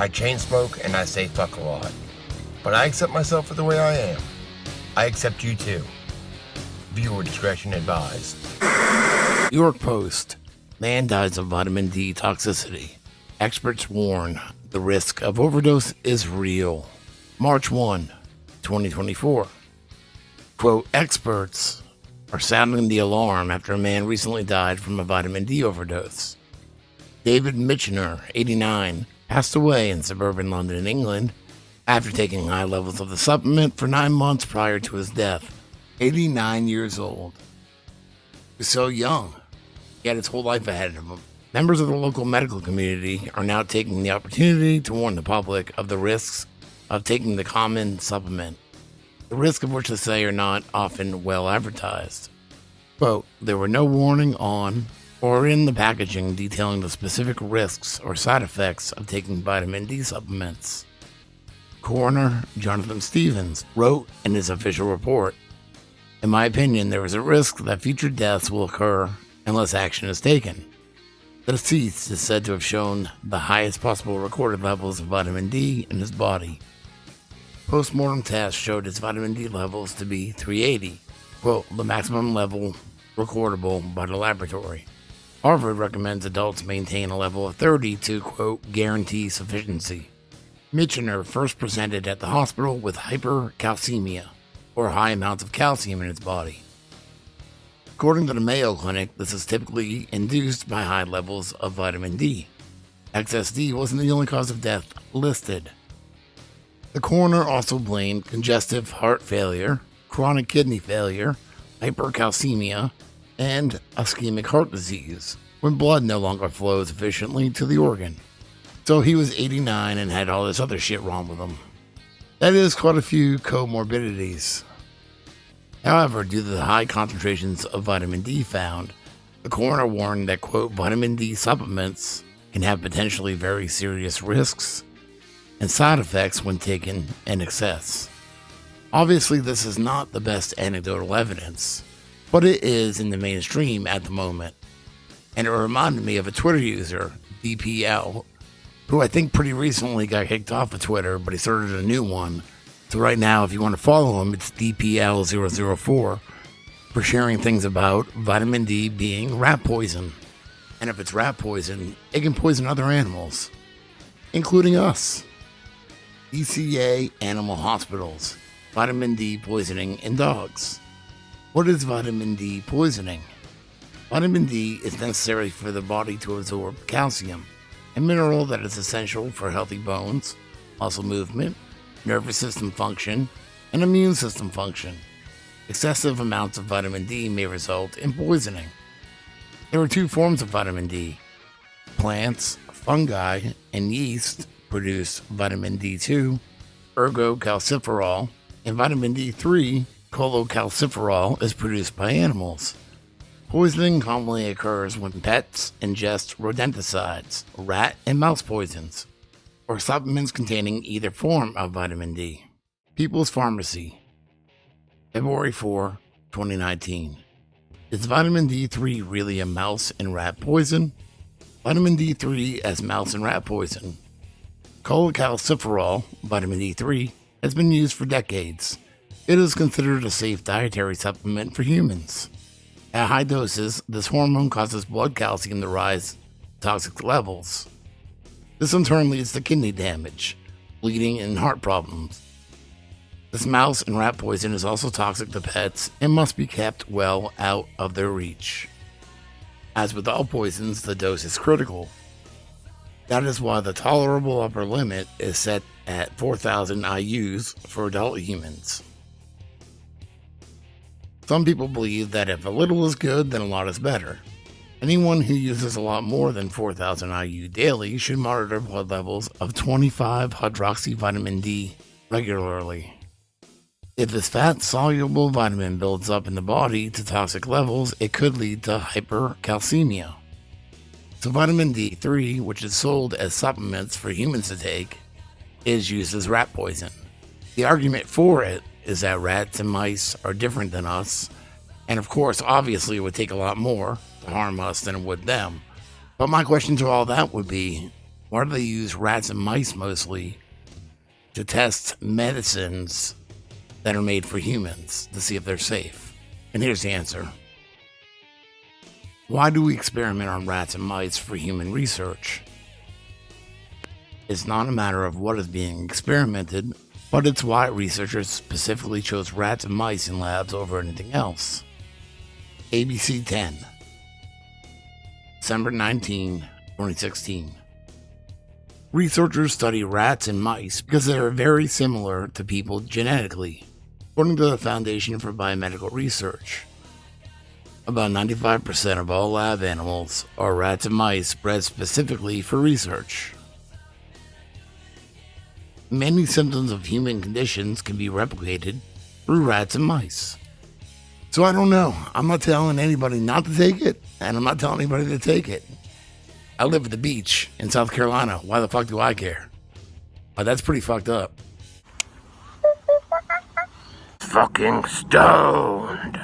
I chain smoke and I say fuck a lot. But I accept myself for the way I am. I accept you too. Viewer discretion advised. New York Post. Man dies of vitamin D toxicity. Experts warn the risk of overdose is real. March 1, 2024. Quote, experts are sounding the alarm after a man recently died from a vitamin D overdose. David Michener, 89, passed away in suburban London, England, after taking high levels of the supplement for 9 months prior to his death. 89 years old. He was so young. He had his whole life ahead of him. Members of the local medical community are now taking the opportunity to warn the public of the risks of taking the common supplement, the risk of which they say are not often well advertised. Quote, there were no warning on or in the packaging detailing the specific risks or side effects of taking vitamin D supplements. Coroner Jonathan Stevens wrote in his official report, in my opinion, there is a risk that future deaths will occur unless action is taken. The deceased is said to have shown the highest possible recorded levels of vitamin D in his body. Post-mortem tests showed his vitamin D levels to be 380, quote, the maximum level recordable by the laboratory. Harvard recommends adults maintain a level of 30 to, quote, guarantee sufficiency. Michener first presented at the hospital with hypercalcemia, or high amounts of calcium in his body. According to the Mayo Clinic, this is typically induced by high levels of vitamin D. Excess D wasn't the only cause of death listed. The coroner also blamed congestive heart failure, chronic kidney failure, hypercalcemia, and ischemic heart disease, when blood no longer flows efficiently to the organ. So he was 89 and had all this other shit wrong with him. That is quite a few comorbidities. However, due to the high concentrations of vitamin D found, the coroner warned that, quote, vitamin D supplements can have potentially very serious risks and side effects when taken in excess. Obviously, this is not the best anecdotal evidence, but it is in the mainstream at the moment. And it reminded me of a Twitter user, DPL, who I think pretty recently got kicked off of Twitter, but he started a new one. So right now, if you want to follow him, it's DPL004 for sharing things about vitamin D being rat poison. And if it's rat poison, it can poison other animals, including us. ECA Animal Hospitals. Vitamin D poisoning in dogs. What is vitamin D poisoning? Vitamin D is necessary for the body to absorb calcium, a mineral that is essential for healthy bones, muscle movement, nervous system function, and immune system function. Excessive amounts of vitamin D may result in poisoning. There are two forms of vitamin D. Plants, fungi, and yeast produce vitamin D2, ergocalciferol, and vitamin D3, cholecalciferol, is produced by animals. Poisoning commonly occurs when pets ingest rodenticides, rat and mouse poisons, or supplements containing either form of vitamin D. People's Pharmacy, February 4, 2019. Is vitamin D3 really a mouse and rat poison? Vitamin D3 as mouse and rat poison. Cholecalciferol, vitamin D3, has been used for decades. It is considered a safe dietary supplement for humans. At high doses, this hormone causes blood calcium to rise to toxic levels. This in turn leads to kidney damage, bleeding, and heart problems. This mouse and rat poison is also toxic to pets and must be kept well out of their reach. As with all poisons, the dose is critical. That is why the tolerable upper limit is set at 4,000 IUs for adult humans. Some people believe that if a little is good, then a lot is better. Anyone who uses a lot more than 4,000 IU daily should monitor blood levels of 25-hydroxyvitamin D regularly. If this fat-soluble vitamin builds up in the body to toxic levels, it could lead to hypercalcemia. So vitamin D3, which is sold as supplements for humans to take, is used as rat poison. The argument for it is that rats and mice are different than us, and of course, obviously, it would take a lot more to harm us than it would them. But my question to all that would be, Why do they use rats and mice mostly to test medicines mostly to test medicines that are made for humans to see if they're safe? And here's the answer. Why do we experiment on rats and mice for human research? It's not a matter of what is being experimented, but it's why researchers specifically chose rats and mice in labs over anything else. ABC 10, December 19, 2016. Researchers study rats and mice because they are very similar to people genetically, according to the Foundation for Biomedical Research. About 95% of all lab animals are rats and mice bred specifically for research. Many symptoms of human conditions can be replicated through rats and mice. So I don't know. I'm not telling anybody not to take it, and I'm not telling anybody to take it. I live at the beach in South Carolina. Why the fuck do I care? That's pretty fucked up. Fucking stoned.